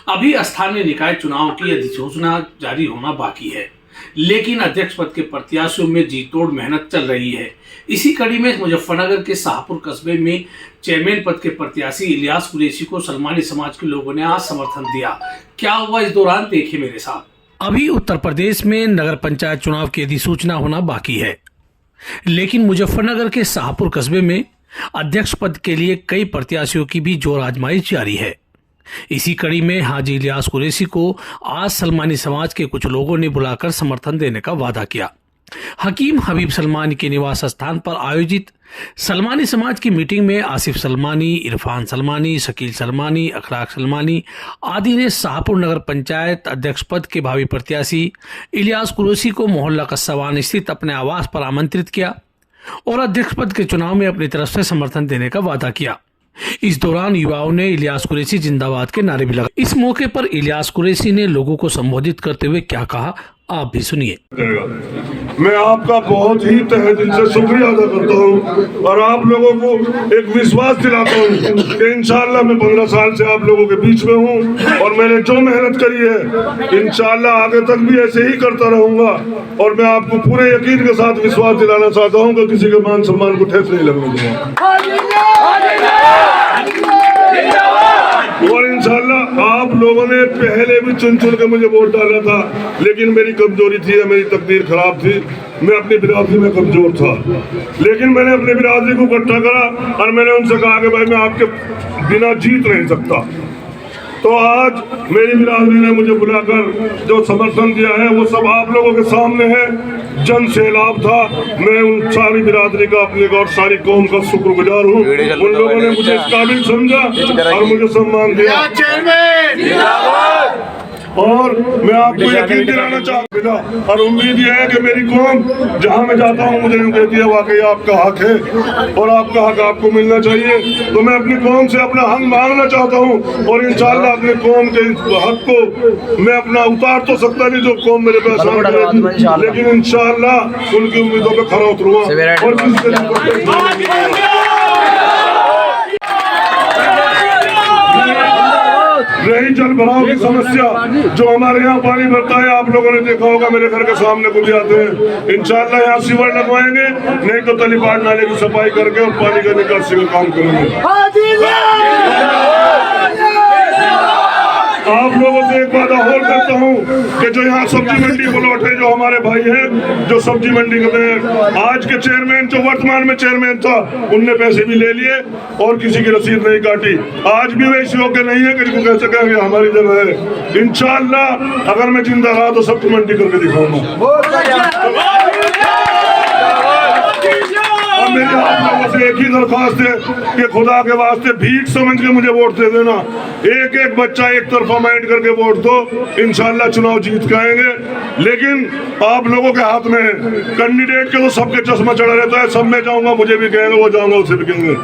अभी स्थानीय निकाय चुनाव की अधिसूचना जारी होना बाकी है, लेकिन अध्यक्ष पद के प्रत्याशियों में जी तोड़ मेहनत चल रही है। इसी कड़ी में मुजफ्फरनगर के शाहपुर कस्बे में चेयरमैन पद के प्रत्याशी इलियास कुरैशी को सलमानी समाज के लोगों ने आज समर्थन दिया। क्या हुआ इस दौरान, देखिए मेरे साथ। अभी उत्तर प्रदेश में नगर पंचायत चुनाव की अधिसूचना होना बाकी है, लेकिन मुजफ्फरनगर के शाहपुर कस्बे में अध्यक्ष पद के लिए कई प्रत्याशियों की भी जोर आजमाइश जारी है। इसी कड़ी में हाजी इलियास कुरैशी को आज सलमानी समाज के कुछ लोगों ने बुलाकर समर्थन देने का वादा किया। हकीम हबीब सलमानी के निवास स्थान पर आयोजित सलमानी समाज की मीटिंग में आसिफ सलमानी, इरफान सलमानी, शकील सलमानी, अखलाक सलमानी आदि ने शाहपुर नगर पंचायत अध्यक्ष पद के भावी प्रत्याशी इलियास कुरैशी को मोहल्ला कस्सावान स्थित अपने आवास पर आमंत्रित किया और अध्यक्ष पद के चुनाव में अपनी तरफ से समर्थन देने का वादा किया। इस दौरान युवाओं ने इलियास कुरैशी जिंदाबाद के नारे भी लगाए। इस मौके पर इलियास कुरैशी ने लोगों को संबोधित करते हुए क्या कहा, आप भी सुनिए। मैं आपका बहुत ही तहे दिल से शुक्रिया अदा करता हूँ और आप लोगों को एक विश्वास दिलाता हूँ कि इंशाअल्लाह मैं 15 साल से आप लोगों के बीच में हूँ और मैंने जो मेहनत करी है इंशाअल्लाह आगे तक भी ऐसे ही करता रहूंगा। और मैं आपको पूरे यकीन के साथ विश्वास दिलाना चाहता हूँ कि किसी के मान सम्मान को ठेस नहीं लगने दूंगा। और इंशाअल्लाह आप लोगों ने पहले भी चुन के मुझे वोट डाला था, लेकिन मेरी कमजोरी थी, मेरी तकदीर खराब थी, मैं अपनी बिरादरी में कमजोर था। लेकिन मैंने अपनी बिरादरी को इकट्ठा करा और मैंने उनसे कहा कि भाई मैं आपके बिना जीत नहीं सकता। तो आज मेरी बिरादरी ने मुझे बुलाकर जो समर्थन दिया है वो सब आप लोगों के सामने है। जन सैलाब था, मैं उन सारी बिरादरी का, अपने और सारी कौम का शुक्रगुजार हूँ। उन लोगों ने मुझे इस काबिल समझा और मुझे सम्मान दिया और मैं आपको यकीन दिलाना चाहता हूँ और उम्मीद यह है कि मेरी कौम जहाँ मैं जाता हूँ मुझे यूँ कहती है वाकई आपका हक है और आपका हक आपको मिलना चाहिए। तो मैं अपनी कौम से अपना हक मांगना चाहता हूँ और इंशाअल्लाह अपने कौम के हक को मैं अपना उतार तो सकता नहीं जो कौम मेरे पास करेगी, लेकिन इंशाअल्लाह उनकी उम्मीदों पर खरा उतरूंगा। और रही जल भराव की समस्या, जो हमारे यहाँ पानी भरता है, आप लोगों ने देखा होगा मेरे घर के सामने को भी आते हैं। इंशाअल्लाह यहाँ सीवर लगवाएंगे, नहीं तो तलीपाड़ नाले की सफाई करके और पानी का निकासी का काम करेंगे। आप लोगों से एक बात और करता हूँ कि जो यहाँ सब्जी मंडी प्लॉट है, जो हमारे भाई हैं जो सब्जी मंडी के आज के चेयरमैन, जो वर्तमान में चेयरमैन था, उनने पैसे भी ले लिए और किसी की रसीद नहीं काटी। आज भी वे इस योग्य नहीं है कि कह सकेंगे हमारी जगह है। इंशाअल्लाह अगर मैं जिंदा रहा तो सब्जी मंडी करके दिखाऊंगा। मेरी आप लोगों से एक ही दरख्वास्त है कि खुदा के वास्ते भीख समझ के मुझे वोट दे देना। एक एक बच्चा एक तरफा माइंड करके वोट दो, इंशाअल्लाह चुनाव जीत के आएंगे। लेकिन आप लोगों के हाथ में है, कैंडिडेट के तो सबके चश्मा चढ़ा रहता है, सब में जाऊंगा मुझे भी कहेंगे, वो जाऊंगा उसे भी कहेंगे।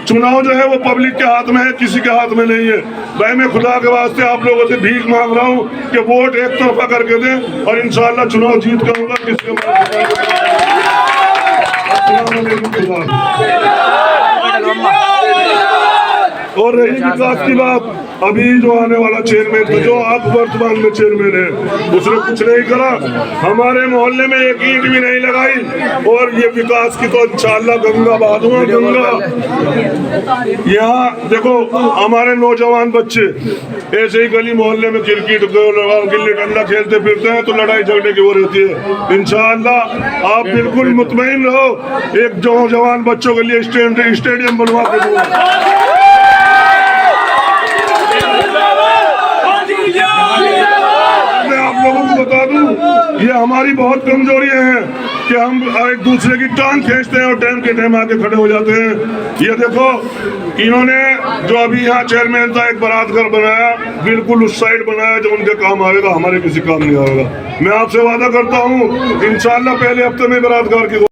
चुनाव जो है वो पब्लिक के हाथ में है, किसी के हाथ में नहीं है। भाई मैं खुदा के वास्ते आप लोगों से भीख मांग रहा हूँ कि वोट एक तरफा करके दें और इंशाअल्लाह चुनाव जीत के आऊंगा। किसके और रही विकास की बात, अभी जो आने वाला चेयरमैन था, जो आप वर्तमान में चेयरमैन है, उसने कुछ नहीं करा, हमारे मोहल्ले में एक ईंट भी नहीं लगाई। और ये विकास की तो इंशाअल्लाह गंगा बहा दूंगा, गंगा। यहाँ देखो हमारे नौजवान बच्चे ऐसे ही गली मोहल्ले में क्रिकेट गिल्ली डंडा खेलते फिरते हैं तो लड़ाई झगड़े की वो रहती है। इंशाअल्लाह आप बिल्कुल मुतमईन रहो, एक नौजवान बच्चों के लिए स्टेडियम बनवा के दूंगा। लोगों को बता दूं, ये हमारी बहुत कमजोरियां हैं कि हम एक दूसरे की टांग खींचते हैं और टाइम के टाइम आके खड़े हो जाते हैं। ये देखो इन्होंने जो अभी यहाँ चेयरमैन था एक बारात घर बनाया, बिल्कुल उस साइड बनाया जो उनके काम आएगा, हमारे किसी काम नहीं आएगा। मैं आपसे वादा करता हूँ इंशाअल्लाह पहले हफ्ते में बारात घर की